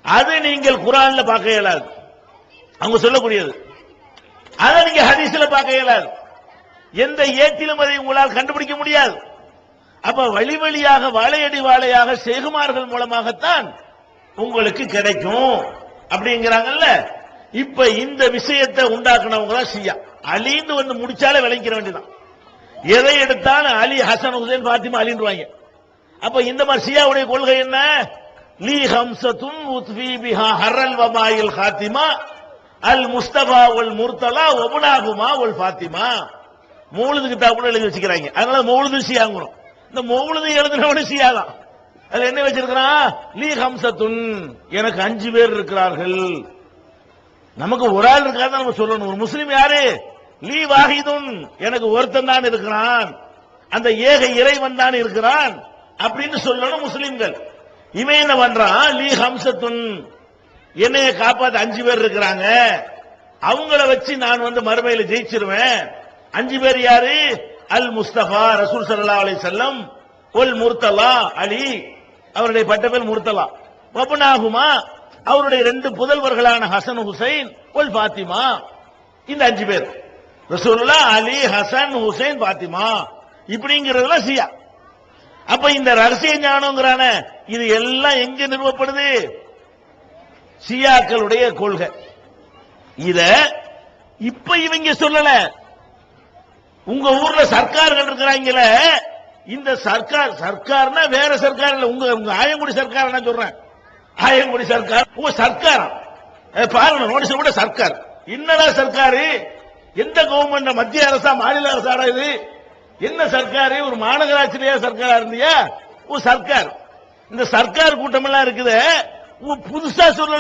அது நீங்கள் குர்ஆன்ல பார்க்க இயலாது, அவங்க சொல்லக்கூடியது. அதை நீங்க ஹதீஸ்ல பார்க்க இயலாது, எந்த ஏட்டிலும் அதை உங்களால் கண்டுபிடிக்க முடியாது. அப்ப வழி வழியாக வாழையடி வாழையாக சேகுமார்கள் மூலமாகத்தான் உங்களுக்கு கிடைக்கும் அப்படிங்கிறாங்கல்ல. இப்ப இந்த விஷயத்தை உண்டாக்குனவங்க தான் ஷியா. அலின்னு வந்து முடிச்சாலே விளங்கிற வேண்டியதான். எதை எடுத்தாலும் அலி, ஹசன், ஹுசைன், பாத்திமா அலின்றாங்க. அப்ப இந்த மாதிரி ஷியாவுடைய கொள்கை என்ன? லீ ஹம்சத்துன் உத்வி பிஹா ஹர்ரல் வமாயில் ஹாத்திமா அல் முஸ்தபா வல் முர்தலா வபுனாகுமா வல் ஃபாத்திமா. மௌலிது கிதாபுல எழுதி வச்சுக்கிறாங்க. அதனால மௌலிது ஷியாங்கிறோம். இந்த மௌலிது எழுதினவனு ஷியா தான். அதுல என்ன வச்சிருக்கிறான்? லீ ஹம்சத்துன், எனக்கு 5 பேர் இருக்கிறார்கள். நமக்கு ஒரு ஆள் இருக்காது நம்ம சொல்லணும். ஒரு முஸ்லிம் யாரு? லீ வாஹிதுன், எனக்கு ஒருத்தன் தான் இருக்கிறான், அந்த ஏக இறைவன் தான் இருக்கிறான் அப்படின்னு சொல்லணும் முஸ்லிம்கள். இவன் என்ன பண்றான்? லீ ஹம்சத்துன், என்னைய காப்பாத்த 5 பேர் இருக்கிறாங்க, அவங்கள வச்சு நான் வந்து மறுமையில ஜெயிச்சிருவேன். 5 பேர் யாரு? அல் முஸ்தபா ரசூல் ஸல்லல்லாஹு அலைஹி வஸல்லம், ஒல் முர்தலா அலி, அவருடைய பட்ட பேர் முர்தலா, வபுனாகுமா, அவருடைய 2 புதல்வர்களான ஹசன் ஹுசைன், ஒல் பாத்திமா. இந்த 5 பேர் ரசூலுல்லாஹ், அலி, ஹசன், ஹுசைன், பாத்திமா இப்படிங்கிறதுல ஷியா. அப்ப இந்த ரகசிய ஞானம்ங்கறான இது எல்லாம் எங்க நிறுவப்படுது? ஷியாக்களுடைய கொள்கை. இத இப்ப இவங்க சொல்லல. உங்க ஊர்ல சர்க்கார்கள் இருக்கிறாங்கல, இந்த சர்க்கார்னா வேற சர்க்கார் இல்ல, உங்க ஆயங்குடி சர்க்கார் நான் சொல்றேன். ஆயங்குடி சர்க்கார் உங்க சர்க்கார் பாருங்க, நோட்டீஸ் கூட சர்க்கார். என்னடா சர்க்காரு? எந்த கவர்மெண்ட்? மத்திய அரசா மாநில அரசாடா இது? என்ன சர்க்காரு? ஒரு மாநகராட்சியிலேயே சர்க்காரா இருந்தியா? சர்க்கார். இந்த சர்க்கார் கூட்டம் எல்லாம் இருக்குது, புதுசா சொல்லல.